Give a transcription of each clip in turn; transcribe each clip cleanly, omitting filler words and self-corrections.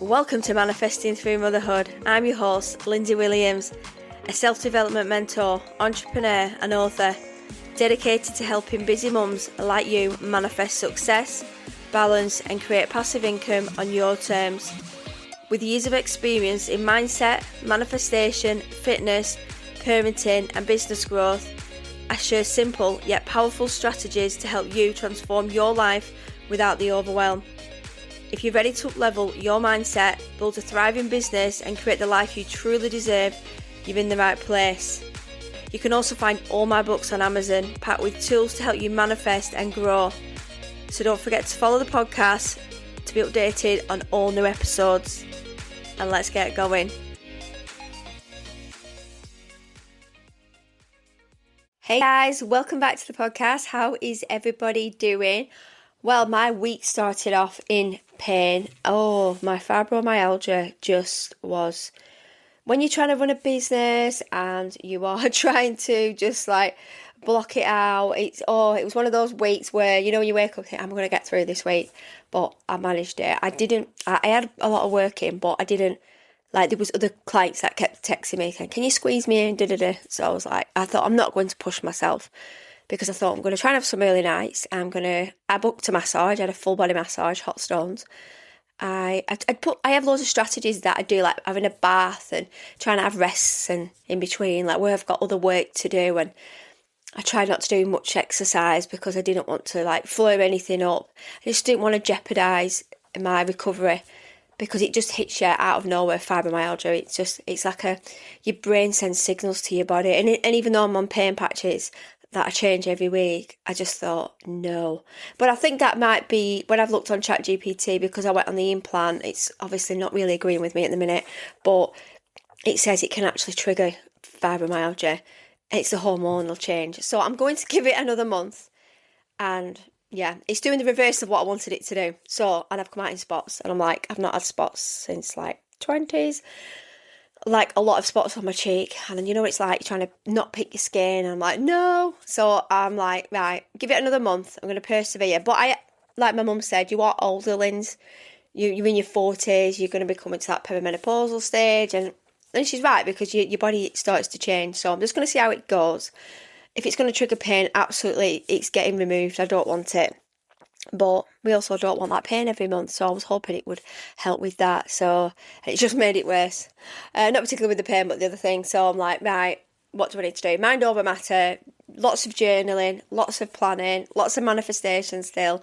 Welcome to Manifesting Through Motherhood. I'm your host, Lindsay Williams, a self-development mentor, entrepreneur and author, dedicated to helping busy mums like you manifest success, balance and create passive income on your terms. With years of experience in mindset, manifestation, fitness, parenting and business growth, I share simple yet powerful strategies to help you transform your life without the overwhelm. If you're ready to up-level your mindset, build a thriving business and create the life you truly deserve, you're in the right place. You can also find all my books on Amazon, packed with tools to help you manifest and grow. So don't forget to follow the podcast to be updated on all new episodes. And let's get going. Hey guys, welcome back to the podcast. How is everybody doing? Well, my week started off in pain. Oh, my fibromyalgia just was. When you're trying to run a business and you are trying to just like block it out, it was one of those weeks where, you know, when you wake up and think, I'm going to get through this week, but I managed it. I had a lot of work in, but I didn't, like, there was other clients that kept texting me saying, can you squeeze me in, So I thought I'm not going to push myself, because I thought I'm going to try and have some early nights. I booked a massage. I had a full body massage, hot stones. I have loads of strategies that I do, like having a bath and trying to have rests and in between, like where I've got other work to do. And I tried not to do much exercise because I didn't want to like flare anything up. I just didn't want to jeopardise my recovery, because it just hits you out of nowhere, fibromyalgia. It's like your brain sends signals to your body. And even though I'm on pain patches that I change every week, I just thought, no. But I think that might be, when I've looked on ChatGPT, because I went on the implant, it's obviously not really agreeing with me at the minute, but it says it can actually trigger fibromyalgia. It's the hormonal change. So I'm going to give it another month. And yeah, it's doing the reverse of what I wanted it to do. So, and I've come out in spots, and I'm like, I've not had spots since like 20s. Like a lot of spots on my cheek, and then you know it's like you're trying to not pick your skin, and I'm like, no. So I'm like, right, give it another month. I'm going to persevere. But like my mum said, you are older, Linz. You're in your 40s. You're going to be coming to that perimenopausal stage, and she's right, because your body starts to change. So I'm just going to see how it goes. If it's going to trigger pain, absolutely, it's getting removed. I don't want it. But we also don't want that pain every month, so I was hoping it would help with that. So it just made it worse. Not particularly with the pain, but the other thing. So I'm like, right, what do I need to do? Mind over matter, lots of journaling, lots of planning, lots of manifestation still,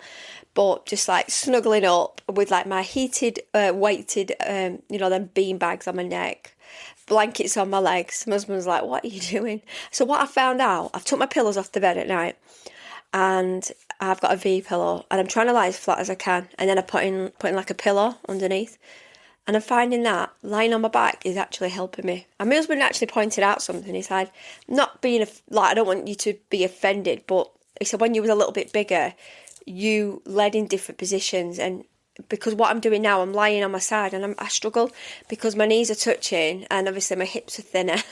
but just like snuggling up with like my heated, weighted, them bean bags on my neck, blankets on my legs. My husband's like, what are you doing? So what I found out, I've took my pillows off the bed at night, and I've got a V pillow, and I'm trying to lie as flat as I can, and then I put in like a pillow underneath, and I'm finding that lying on my back is actually helping me. And my husband actually pointed out something. He said, not being I don't want you to be offended, but he said when you was a little bit bigger, you led in different positions, and because what I'm doing now, I'm lying on my side, and I struggle because my knees are touching, and obviously my hips are thinner,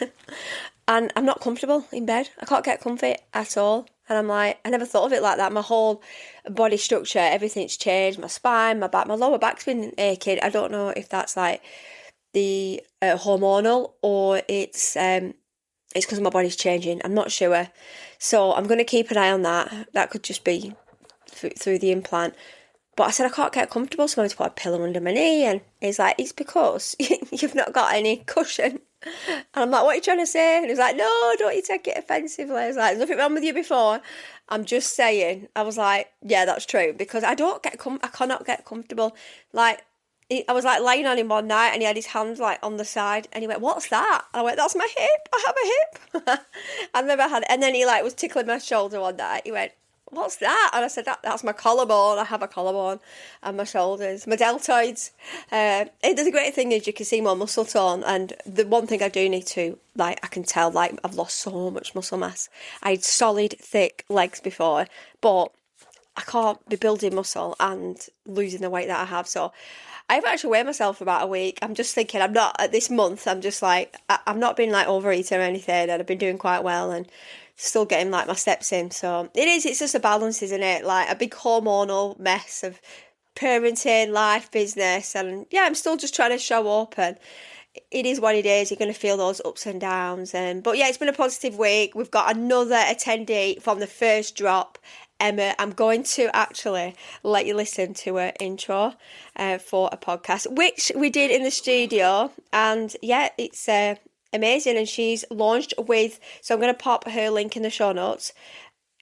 and I'm not comfortable in bed. I can't get comfy at all. And I'm like, I never thought of it like that. My whole body structure, everything's changed. My spine, my back, my lower back's been aching. I don't know if that's like the hormonal, or it's because my body's changing. I'm not sure. So I'm going to keep an eye on that. That could just be through the implant. But I said, I can't get comfortable, so I'm going to put a pillow under my knee. And he's like, it's because you've not got any cushion. And I'm like, what are you trying to say? And he's like, no, don't you take it offensively. I was like, there's nothing wrong with you before. I'm just saying. I was like, yeah, that's true. Because I cannot get comfortable. Like, I was like lying on him one night, and he had his hands like on the side, and he went, what's that? And I went, that's my hip. I have a hip. I've never had it. And then he like was tickling my shoulder one night. He went, what's that? And I said, that's my collarbone. I have a collarbone and my shoulders, my deltoids. The great thing is you can see more muscle tone. And the one thing I do need to, like, I can tell, like, I've lost so much muscle mass. I had solid, thick legs before, but I can't be building muscle and losing the weight that I have. So I haven't actually weighed myself for about a week. I'm just thinking, I'm not, at this month, I'm just like, I've not been like overeating or anything, and I've been doing quite well, and still getting like my steps in. So it's just a balance, isn't it? Like a big hormonal mess of parenting, life, business, and yeah, I'm still just trying to show up, and it is what it is. You're going to feel those ups and downs, but yeah, it's been a positive week. We've got another attendee from the first drop, Emma. I'm going to actually let you listen to her intro for a podcast, which we did in the studio, and yeah, it's amazing, and she's launched with, so I'm going to pop her link in the show notes,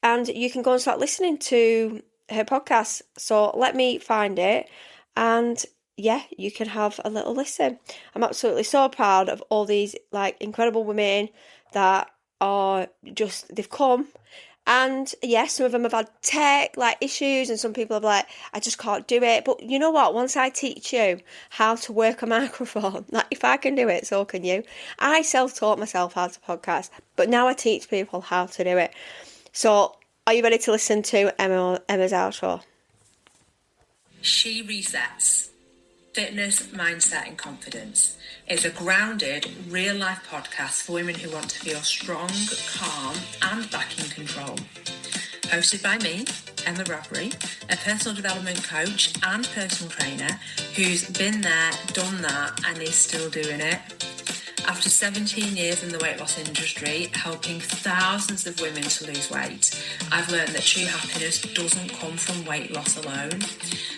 and you can go and start listening to her podcast. So let me find it, and yeah, you can have a little listen. I'm absolutely so proud of all these like incredible women that are just, they've come, and yes, some of them have had tech like issues, and some people are like, I just can't do it. But you know what? Once I teach you how to work a microphone, like if I can do it, so can you. I self-taught myself how to podcast, but now I teach people how to do it. So, are you ready to listen to Emma's outro? She Resets. Fitness, mindset and confidence. It's a grounded, real-life podcast for women who want to feel strong, calm and back in control. Hosted by me, Emma Bradbury, a personal development coach and personal trainer who's been there, done that and is still doing it. After 17 years in the weight loss industry, helping thousands of women to lose weight, I've learned that true happiness doesn't come from weight loss alone.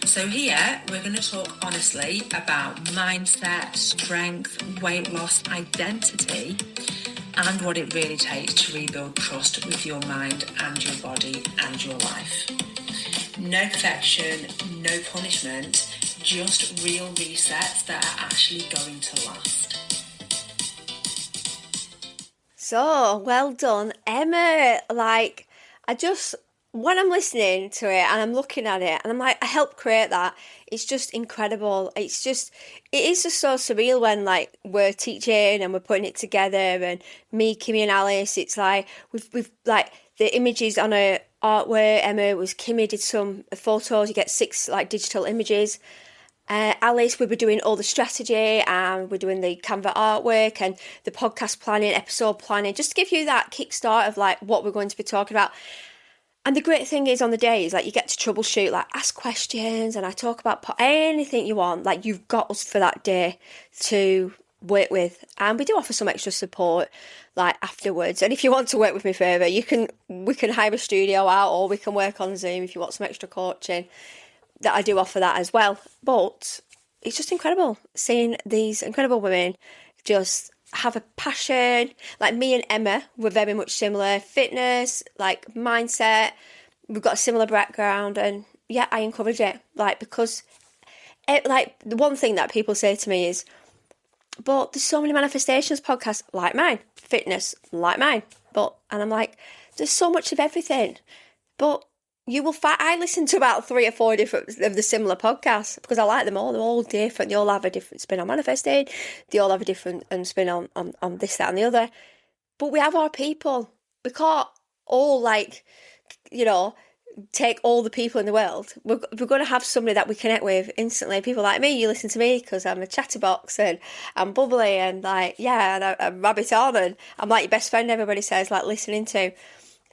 So here, we're going to talk honestly about mindset, strength, weight loss, identity, and what it really takes to rebuild trust with your mind and your body and your life. No perfection, no punishment, just real resets that are actually going to last. So, well done, Emma. Like, when I'm listening to it and I'm looking at it and I'm like, I helped create that. It's just incredible. It is just so surreal when like we're teaching and we're putting it together, and me, Kimmy and Alice, it's like, we've like the images on her artwork. Emma was, Kimmy did some photos. You get 6 like digital images. Alice, we were doing all the strategy, and we're doing the Canva artwork and the podcast planning, episode planning, just to give you that kickstart of like what we're going to be talking about. And the great thing is on the day is like you get to troubleshoot, like ask questions, and I talk about anything you want. Like you've got us for that day to work with, and we do offer some extra support like afterwards. And if you want to work with me further, we can hire a studio out, or we can work on Zoom if you want some extra coaching. That I do offer that as well. But it's just incredible seeing these incredible women just have a passion. Like me and Emma, we're very much similar. Fitness, like mindset, we've got a similar background, and yeah, I encourage it. Like, because like the one thing that people say to me is, but there's so many manifestations podcasts like mine, fitness like mine. And I'm like, there's so much of everything. But you will find, I listen to about 3 or 4 different of the similar podcasts because I like them all. They're all different. They all have a different spin on manifesting. They all have a different spin on this, that and the other. But we have our people. We can't all like, take all the people in the world. We're going to have somebody that we connect with instantly. People like me, you listen to me because I'm a chatterbox and I'm bubbly and like, yeah, and I rabbit on, and I'm like your best friend, everybody says, like listening to.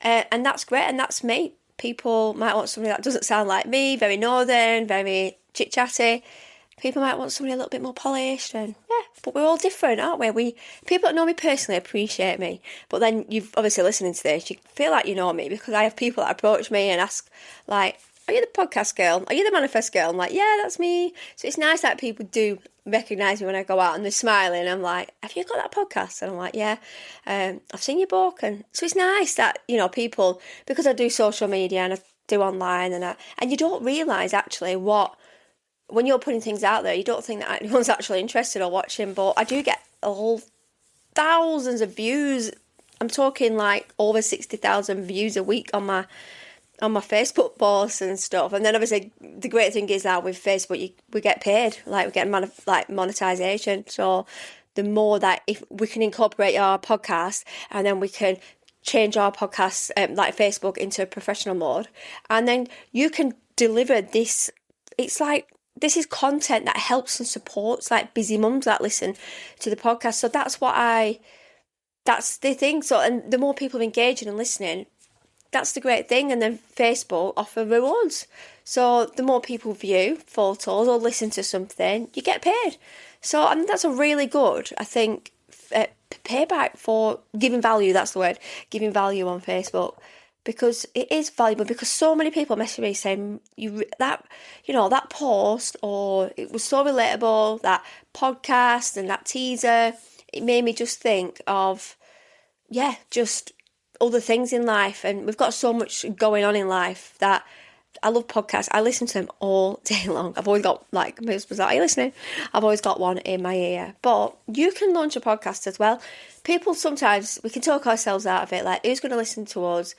And that's great, and that's me. People might want somebody that doesn't sound like me, very northern, very chit-chatty. People might want somebody a little bit more polished, and yeah, but we're all different, aren't we? People that know me personally appreciate me, but then you've obviously listening to this, you feel like you know me because I have people that approach me and ask, like, are you the podcast girl? Are you the manifest girl? I'm like, yeah, that's me. So it's nice that people do recognise me when I go out and they're smiling. I'm like, have you got that podcast? And I'm like, yeah, I've seen your book. And so it's nice that, people, because I do social media and I do online, and you don't realise actually when you're putting things out there, you don't think that anyone's actually interested or watching, but I do get thousands of views. I'm talking like over 60,000 views a week on my Facebook posts and stuff. And then obviously the great thing is that with Facebook we get paid, like we get monetization. So the more that if we can incorporate our podcast, and then we can change our podcast like Facebook into professional mode, and then you can deliver this. It's like this is content that helps and supports like busy mums that listen to the podcast. So that's the thing. So, and the more people engaging and listening, that's the great thing. And then Facebook offer rewards. So the more people view photos or listen to something, you get paid. So I think that's a really good, I think, payback for giving value. That's the word, giving value on Facebook, because it is valuable. Because so many people message me saying that post, or it was so relatable, that podcast and that teaser. It made me just think of just other things in life, and we've got so much going on in life that I love podcasts. I listen to them all day long. I've always got, like, my husband's like, are you listening? I've always got one in my ear. But you can launch a podcast as well. People, sometimes we can talk ourselves out of it. Like, who's going to listen to us?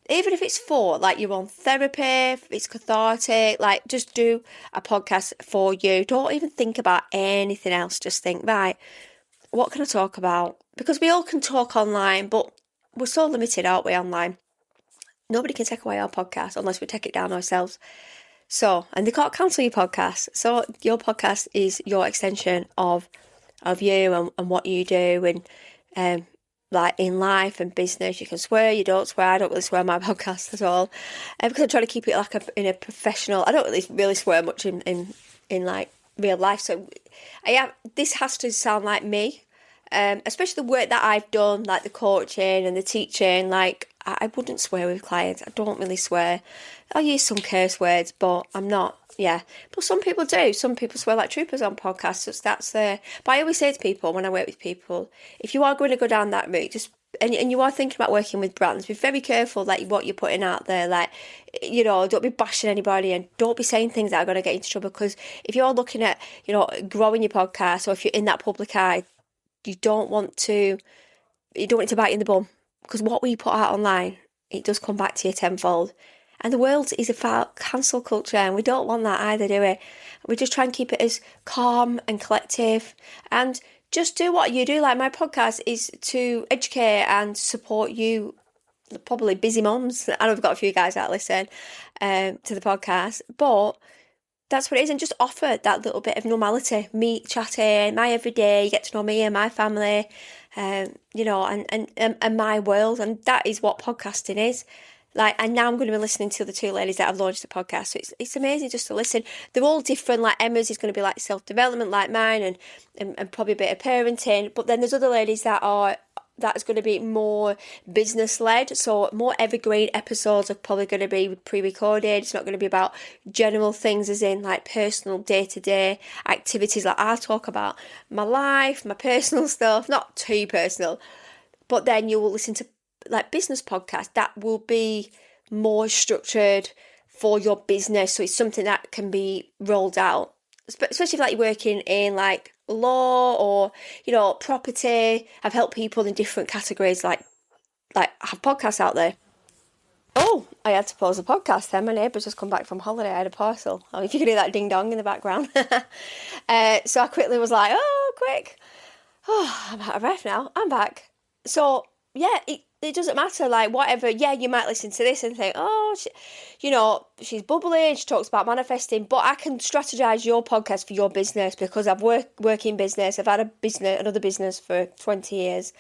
Even if it's for, like, your own therapy, if it's cathartic, like, just do a podcast for you. Don't even think about anything else. Just think, right, what can I talk about? Because we all can talk online, but we're so limited, aren't we, online? Nobody can take away our podcast unless we take it down ourselves. So, and they can't cancel your podcast. So your podcast is your extension of you and what you do, and like in life and business. You can swear, you don't swear. I don't really swear on my podcast at all, because I try to keep it like in a professional. I don't really swear much in like real life. So this has to sound like me. Especially the work that I've done, like the coaching and the teaching. Like, I wouldn't swear with clients. I don't really swear. I'll use some curse words, but I'm not. Yeah, but some people do. Some people swear like troopers on podcasts. So that's there. But I always say to people when I work with people, if you are going to go down that route, just and you are thinking about working with brands, be very careful like what you're putting out there. Like, don't be bashing anybody, and don't be saying things that are going to get into trouble. Because if you're looking at growing your podcast, or if you're in that public eye, you don't want it to bite you in the bum, because what we put out online, it does come back to you tenfold. And the world is about cancel culture, and we don't want that either, do we? We just try and keep it as calm and collective, and just do what you do. Like, my podcast is to educate and support you, probably busy mums. I know we've got a few guys that listen to the podcast, but that's what it is. And just offer that little bit of normality, me chatting, my everyday. You get to know me and my family, and my world. And that is what podcasting is. Like, and now I'm going to be listening to the two ladies that have launched the podcast. So it's amazing just to listen. They're all different. Like, Emma's is going to be like self-development, like mine, and probably a bit of parenting. But then there's other ladies that's going to be more business-led. So more evergreen episodes are probably going to be pre-recorded. It's not going to be about general things, as in like personal day-to-day activities. Like, I talk about my life, my personal stuff, not too personal. But then you will listen to like business podcasts that will be more structured for your business. So it's something that can be rolled out, especially if like you're working in like law or property. I've helped people in different categories, like have podcasts out there. Oh, I had to pause the podcast then. My neighbour's just come back from holiday. I had a parcel. Oh, if you can hear that ding dong in the background. So I quickly was like, quick. Oh, I'm out of breath now. I'm back. So yeah, it doesn't matter, like, whatever. Yeah, you might listen to this and think, she's bubbly, she talks about manifesting, but I can strategize your podcast for your business, because I've worked in business. I've had another business for 20 years.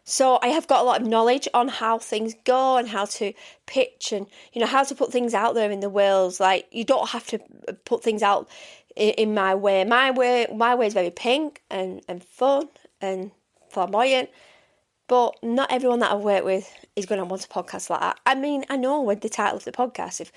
So I have got a lot of knowledge on how things go and how to pitch and, how to put things out there in the world. Like, you don't have to put things out in my way. My way is very pink and fun and flamboyant. But not everyone that I've worked with is going to want a podcast like that. I mean, I know with the title of the podcast, if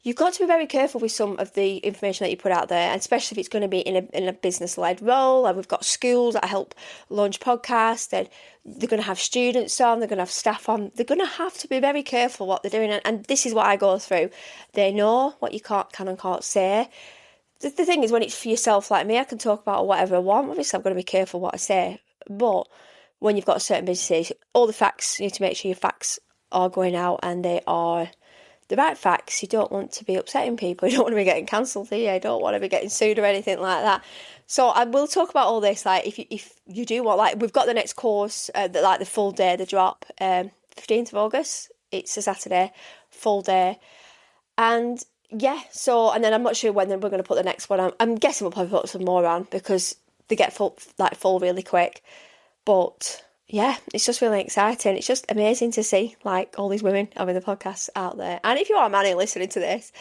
you've got to be very careful with some of the information that you put out there, and especially if it's going to be in a business-led role. And we've got schools that help launch podcasts, and they're going to have students on, they're going to have staff on. They're going to have to be very careful what they're doing. And this is what I go through. They know what you can and can't say. The thing is, when it's for yourself like me, I can talk about whatever I want. Obviously, I've got to be careful what I say. But when you've got certain businesses, all the facts, you need to make sure your facts are going out and they are the right facts. You don't want to be upsetting people. You don't want to be getting cancelled, do you? You don't want to be getting sued or anything like that. So I will talk about all this. Like, if you do want, like, we've got the next course, the full day, the drop, 15th of August. It's a Saturday, full day. And yeah, so, and then I'm not sure when we're going to put the next one on. I'm guessing we'll probably put some more on, because they get full really quick. But yeah, it's just really exciting. It's just amazing to see, like, all these women having the podcasts out there. And if you are a man and listening to this,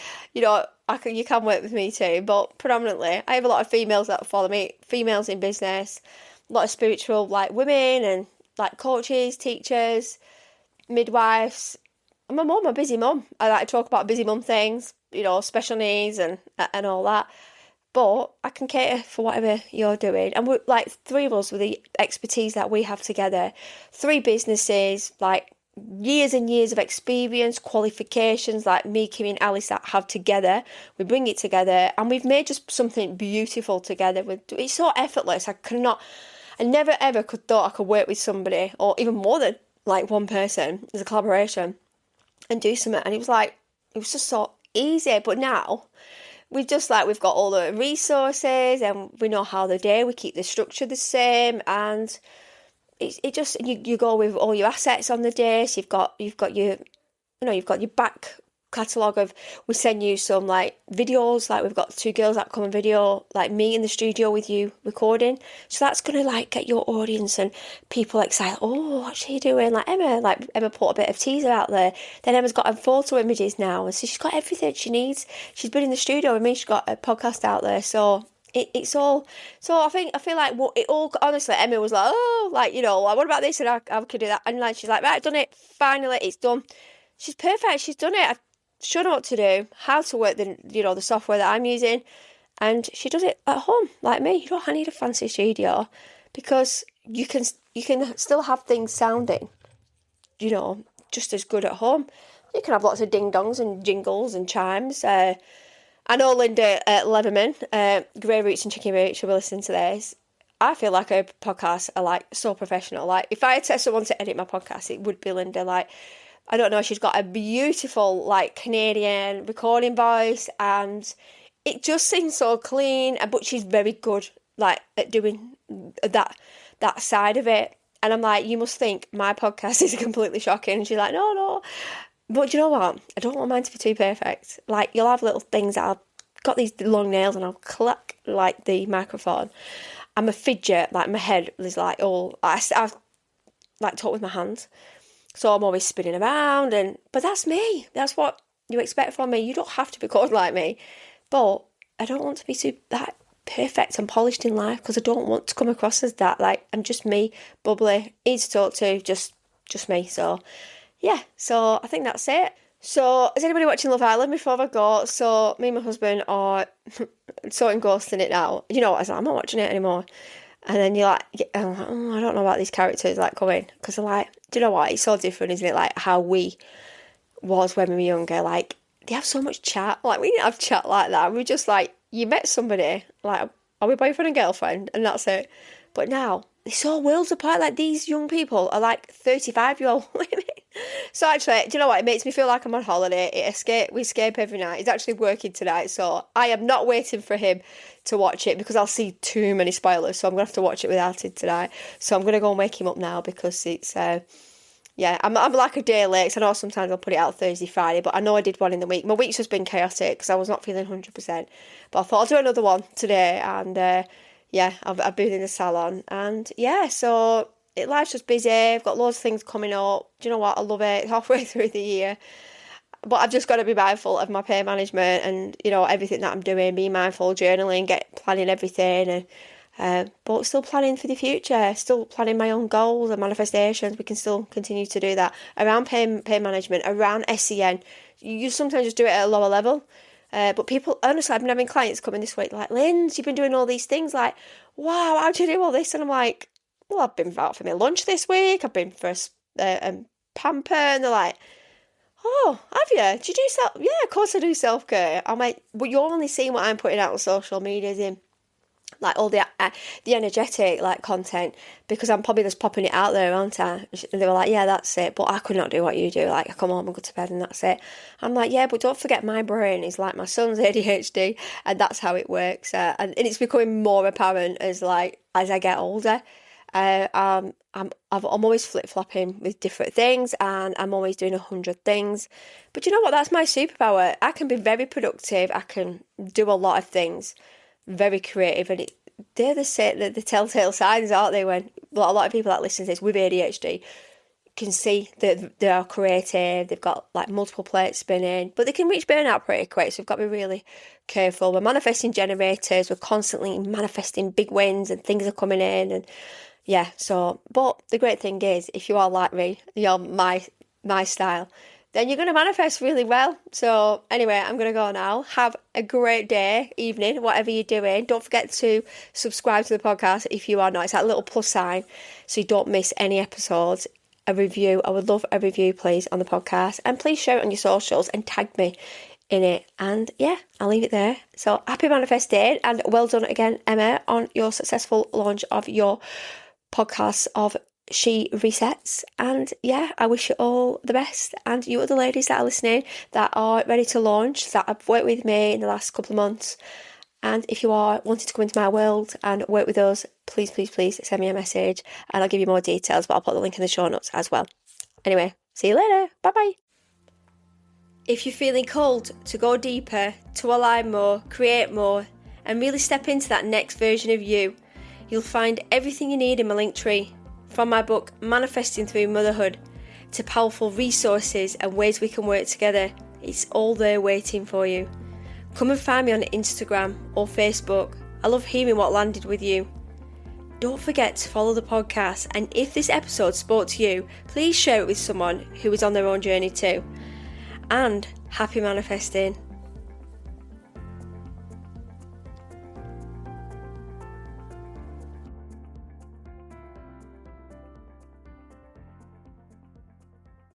you can work with me too, but predominantly I have a lot of females that follow me, females in business, a lot of spiritual like women and like coaches, teachers, midwives. I'm a mum, a busy mum. I like to talk about busy mum things, special needs and all that. But I can cater for whatever you're doing. And we're like three of us with the expertise that we have together, three businesses, like years and years of experience, qualifications, like me, Kim and Alice that have together. We bring it together and we've made just something beautiful together. It's so effortless. I never ever thought I could work with somebody or even more than like one person as a collaboration and do something. And it was just so easy. But now we've got all the resources and we know how they're doing. We keep the structure the same, and it just you go with all your assets on the day. So you've got your back catalogue of, we send you some like videos, like we've got two girls that come and video like me in the studio with you recording, so that's gonna like get your audience and people excited. Oh, what's she doing? Like Emma put a bit of teaser out there, then Emma's got her photo images now, and so she's got everything she needs. She's been in the studio with me, she's got a podcast out there, so it's all, so I feel like what it all, honestly, Emma was like, oh, like, like, what about this, and I could do that, and like she's like, right, I've done it, finally, it's done. She's perfect, she's done it. I've shown her what to do, how to work the software that I'm using, and she does it at home like me. You don't need a fancy studio, because you can still have things sounding just as good at home. You can have lots of ding dongs and jingles and chimes. I know Linda Leverman, Grey Roots and Chicken Roots, she'll be listening to this. I feel like her podcasts are like so professional. Like if I had to someone to edit my podcast, it would be Linda. Like, I don't know, she's got a beautiful like Canadian recording voice, and it just seems so clean. But she's very good like at doing that side of it. And I'm like, you must think my podcast is completely shocking. And she's like, no. But you know what? I don't want mine to be too perfect. Like, you'll have little things that I've got these long nails and I'll clack like the microphone. I'm a fidget, like my head is like all, I like talk with my hands. So I'm always spinning around, but that's me. That's what you expect from me. You don't have to be called like me. But I don't want to be that perfect and polished in life, because I don't want to come across as that. Like, I'm just me, bubbly, easy to talk to, just me. So yeah, so I think that's it. So, is anybody watching Love Island before I go? So, me and my husband are so engrossed in it now. You know what, I'm not watching it anymore. And then you're like, oh, I don't know about these characters, like, coming. Because I'm like, do you know what, it's so different, isn't it? Like, how we was when we were younger. Like, they have so much chat. Like, we didn't have chat like that. We just, like, you met somebody, like, are we boyfriend and girlfriend? And that's it. But now, they're so worlds apart. Like, these young people are like 35-year-old women. So actually, do you know what? It makes me feel like I'm on holiday. We escape every night. He's actually working tonight, so I am not waiting for him to watch it, because I'll see too many spoilers. So I'm gonna have to watch it without him tonight. So I'm gonna go and wake him up now, because it's I'm like a day late. So I know sometimes I'll put it out Thursday, Friday, but I know I did one in the week. My week's just been chaotic because I was not feeling 100%. But I thought I'll do another one today, and I've been in the salon, and so life's just busy. I've got loads of things coming up. Do you know what? I love it. It's halfway through the year. But I've just got to be mindful of my pay management and, everything that I'm doing, being mindful, journaling, planning everything, and but still planning for the future, still planning my own goals and manifestations. We can still continue to do that around pay management, around SEN. You sometimes just do it at a lower level. But people, honestly, I've been having clients coming this week like, Linz, you've been doing all these things, like, wow, how do you do all this? And I'm like, well, I've been out for my lunch this week, I've been for a pamper, and they're like, oh, have you? Do you do self? Yeah, of course I do self-care. I'm like, well, you're only seeing what I'm putting out on social media, in like all the energetic like content, because I'm probably just popping it out there, aren't I? And they were like, yeah, that's it. But I could not do what you do. Like, I come home and go to bed and that's it. I'm like, yeah, but don't forget, my brain is like my son's ADHD, and that's how it works. And it's becoming more apparent as I get older. I'm always flip-flopping with different things, and I'm always doing 100 things. But you know what? That's my superpower. I can be very productive. I can do a lot of things, very creative, and they're the telltale signs, aren't they? When a lot of people that listen to this with ADHD, can see that they are creative, they've got like multiple plates spinning, but they can reach burnout pretty quick, so we've got to be really careful. We're manifesting generators, we're constantly manifesting big wins and things are coming in, and yeah, so, but the great thing is, if you are like me, you're my style, then you're going to manifest really well. So anyway, I'm going to go now. Have a great day, evening, whatever you're doing. Don't forget to subscribe to the podcast if you are not. It's that little plus sign so you don't miss any episodes. A review. I would love a review, please, on the podcast. And please share it on your socials and tag me in it. And yeah, I'll leave it there. So happy manifesting and well done again, Emma, on your successful launch of your podcast of She Resets. And yeah, I wish you all the best, and you other ladies that are listening that are ready to launch, that have worked with me in the last couple of months, and if you are wanting to come into my world and work with us, please send me a message and I'll give you more details, but I'll put the link in the show notes as well. Anyway, see you later. Bye bye. If you're feeling called to go deeper, to align more, create more, and really step into that next version of you, you'll find everything you need in my linktree. From my book, Manifesting Through Motherhood, to powerful resources and ways we can work together. It's all there waiting for you. Come and find me on Instagram or Facebook. I love hearing what landed with you. Don't forget to follow the podcast, and if this episode spoke to you, please share it with someone who is on their own journey too. And happy manifesting.